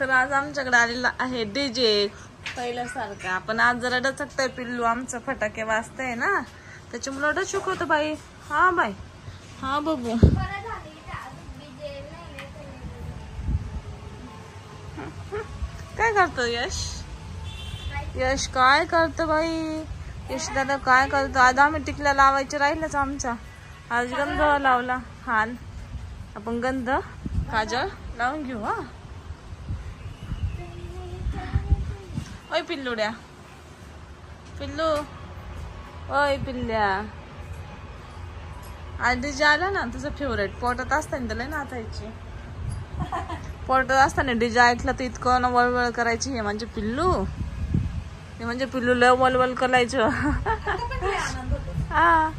तर आज आमच्याकडे आलेला आहे डीजे पहिल्यासारखं. आपण आज जरा डचकतोय पिल्लू आमचं फटाके वाजतंय ना त्याच्यामुळे डचक होतं बाई. हा बाई हा बघू काय करतो यश. यश काय करतो बाई. यश दादा काय करतो. आज आम्ही टिकल्या लावायचे राहिलच आमचा. आज गंध लावला. हा आपण गंध काजळ लावून घेऊ. हा ओय पिल्लुड्या पिल्लू ओय पिल्ल्या. आज डीजे आला ना तुझं फेवरेट. पोटात असताना त्याला नाचायची. पोटात असताना डीजे ऐकला तर इतकं ना वळवळ करायची. हे म्हणजे पिल्लू हे म्हणजे पिल्लू लय वळवळ करायचं. हा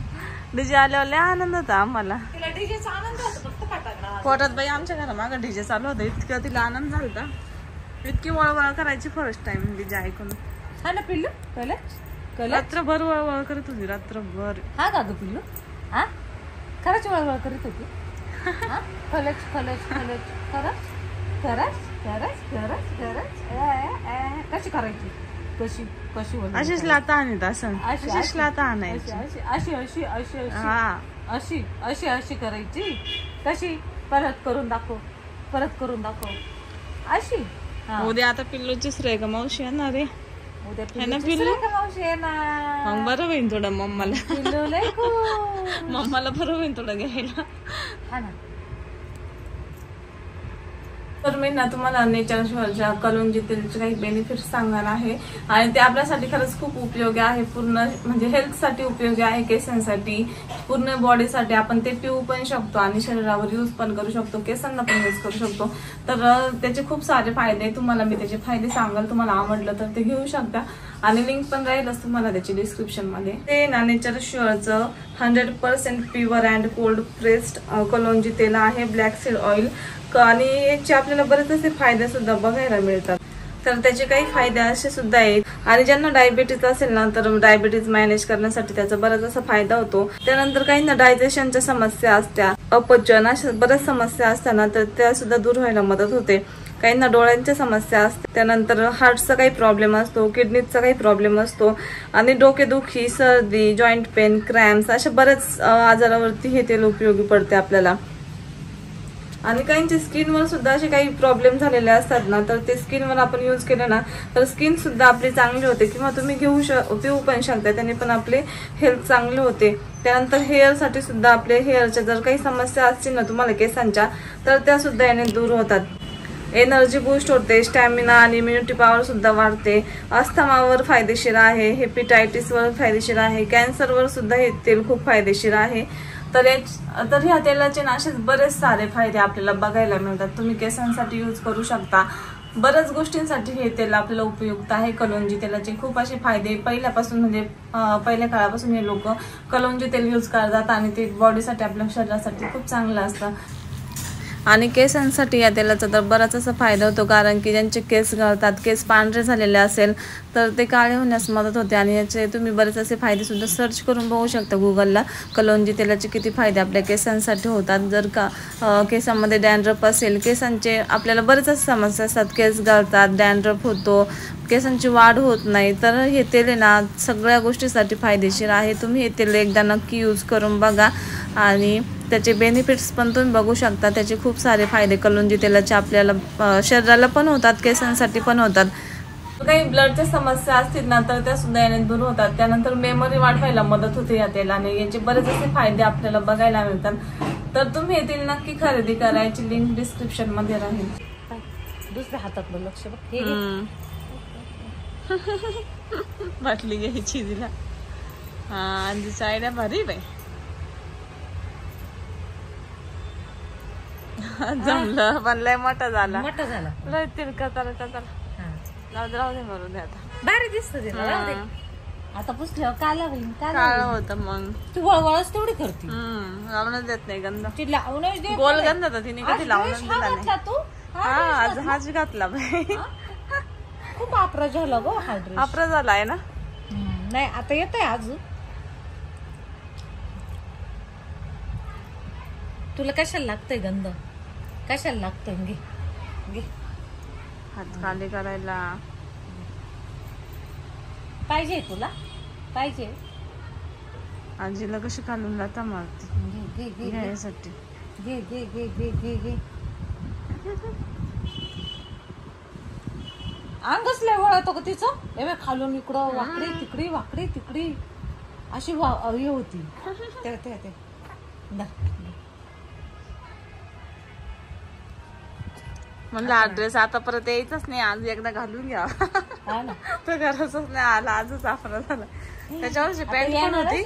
डीजे आल्यावर लय आनंद होता आम्हाला. पोटात बाई आमच्या घरामागं डीजे चालू होतं. इतकं तिला आनंद झाला. इतकी वळवळ करायची फर्स्ट टाइम डीजे ऐकून. हा ना पिल्लू रात्रभर वळवळ करत होती रात्रभर. हा का ग पिल्लू. हा खरंच वळवळ करीत होती. खरंच खरंच खरंच खरंच खरंच खरंच खरंच खरंच कशी करायची. कशी कशी अशीच लाता आणत असं. अशीच लाता आणायची. अशी अशी अशी हा अशी अशी अशी करायची. कशी परत करून दाखव परत करून दाखव अशी. उद्या आता पिल्लूचीच रे का मावशी येणार रे. उद्या पिल्लू मावशी येणार. मग बरं होईन थोडं मम्माला. पिल्लू लय मम्माला बरं होईन थोडं घ्यायला. हा ना. तर मी ना तुम्हाला नेचर शोच्या कलोंजी तेलचे काही बेनिफिट्स सांगणार आहे आणि ते आपल्यासाठी खरंच खूप उपयोगी आहे. पूर्ण म्हणजे हेल्थसाठी उपयोगी आहे. केसांसाठी पूर्ण बॉडीसाठी आपण ते पिऊ पण शकतो आणि शरीरावर यूज पण करू शकतो. केसांना पण यूज करू शकतो. तर त्याचे खूप सारे फायदे. तुम्हाला मी त्याचे फायदे सांगाल. तुम्हाला आवडलं तर ते घेऊ शकता आणि लिंक पण राहीलच तुम्हाला त्याची डिस्क्रिप्शन मध्ये. ते ना नेचर शुअरचं 100% pure and cold pressed kalonji तेल आहे. ब्लॅक सीड ऑइल आणि याचे आपल्याला बरेच असे फायदे सुद्धा बघायला मिळतात. तर त्याचे काही फायदे असे सुद्धा आहेत. आणि ज्यांना डायबिटीज असेल ना तर डायबिटीज मॅनेज करण्यासाठी त्याचा बराच असा फायदा होतो. त्यानंतर काही ना डायजेशनच्या समस्या असत्या, अपचन अशा बऱ्याच समस्या असताना तर त्या सुद्धा दूर व्हायला मदत होते. काहींना डोळ्यांच्या समस्या असतात. त्यानंतर हार्टचा काही प्रॉब्लेम असतो, किडनीचा काही प्रॉब्लेम असतो आणि डोकेदुखी, सर्दी, जॉईंट पेन, क्रॅम्प्स अशा बऱ्याच आजारावरती हे तेल उपयोगी पडते आपल्याला. आणि काहींची स्किनवर सुद्धा असे काही प्रॉब्लेम झालेले असतात ना तर ते स्किनवर आपण यूज केलं ना तर स्किन सुद्धा आपली चांगली होते. किंवा तुम्ही पिऊ पण शकता. त्याने पण आपले हेल्थ चांगले होते. त्यानंतर हेअरसाठी सुद्धा आपले हेअरच्या जर काही समस्या असतील ना तुम्हाला केसांच्या तर त्या सुद्धा याने दूर होतात. एनर्जी बूस्ट होते. स्टॅमिना आणि इम्युनिटी पॉवर सुद्धा वाढते. अस्थमावर फायदेशीर आहे. हेपेटायटिसवर फायदेशीर आहे. कॅन्सरवर सुद्धा हे तेल खूप फायदेशीर आहे. तर ह्या तेलाचे ना असेच बरेच सारे फायदे आपल्याला बघायला मिळतात. तुम्ही केसांसाठी यूज करू शकता. बऱ्याच गोष्टींसाठी हे तेल आपल्याला उपयुक्त आहे. कलोंजी तेलाचे खूप असे फायदे पहिल्यापासून म्हणजे पहिल्या काळापासून हे लोक कलोंजी तेल यूज करतात आणि ते बॉडीसाठी आपल्या शरीरासाठी खूप चांगलं असतं. आणि केसांसाठी या तेलाचा तर बराच असा फायदा होतो. कारण की ज्यांचे केस गळतात, केस पांढरे झालेले असेल तर ते काळे होण्यास मदत होते. आणि याचे तुम्ही बरेच असे फायदे सुद्धा सर्च करून बघू शकता गुगलला. कलोंजी तेलाचे किती फायदे आपल्या केसांसाठी होतात. जर का केसांमध्ये डॅन्ड्रफ असेल, केसांचे आपल्याला बरेच असे समस्या असतात. केस गळतात, डॅन्ड्रफ होतो, केसांची वाढ होत नाही तर हे तेल आहे ना सगळ्या गोष्टीसाठी फायदेशीर आहे. तुम्ही हे तेल एकदा नक्की यूज करून बघा आणि त्याचे बेनिफिट्स पण तुम्ही बघू शकता. त्याचे खूप सारे फायदे कलोंजी तेलाचे आपल्याला शरीराला पण होतात, केसांसाठी पण होतात. काही ब्लडच्या समस्या असतील ना तर त्या सुद्धा याने दूर होतात. त्यानंतर मेमरी वाढवायला मदत होते या तेलाने. याचे बरेच असे फायदे आपल्याला बघायला मिळतात. तर तुम्ही हे तेल नक्की खरेदी करायची लिंक डिस्क्रिप्शन मध्ये राहील. दुसऱ्या हातात लक्ष बाटली घ्यायची तिला. हा आधीचा आयडिया भारी बाई. जमलं पण लय मोठा झाला. लय तिरका राहू दे मरू दे. आता भारी दिसत आता पुसल्यावर काला होईल. काळं होतं मग तू वळवळच तेवढी करते. लावूनच देत नाही गंध. ती लावूनच देत गोल गंध तर तिने कधी लावूनच दिला नाही. तू हा आज हाच घातला बाई. खूप आपरा झाला गो हा ड्रेस. आपरा झाला आहे ना. नाही आता येत आहे अजून. तुला कशाला लागतंय गंध. कशाला लागतंय. घे घे हात खाली करायला. पाहिजे तुला पाहिजे. आजीला कशी खालून जाता मारती घे घे घे घ्यायसाठी. घे घे घे घे घे घे. अंगच लय वळतो का तिचं. हे बघ खालून इकडं वाकडी तिकडी वाकडी तिकडी अशी हे होती. ते ते ते म्हणलं हा ड्रेस आता परत यायचाच नाही, आज एकदा घालून घ्या. तो गरजच नाही आला, आजच आपला झाला. त्याच्यावरची पॅन्ट पण होती,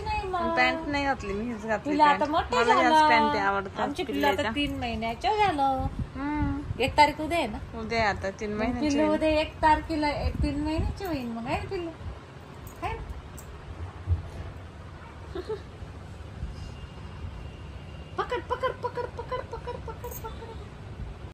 पॅन्ट नाही घातली मी, हीच घातली. तुला आता मोठं झालं. पॅन्ट आवडतात. आमची पिल्लू आता 3 महिन्याचं झालं. 1 तारीख उद्या आहे ना. उद्या आता 3 महिन्याची. पिल्लू उद्या 1 तारखेला 3 महिन्याची होईल. मग आहे ना पिल्लू.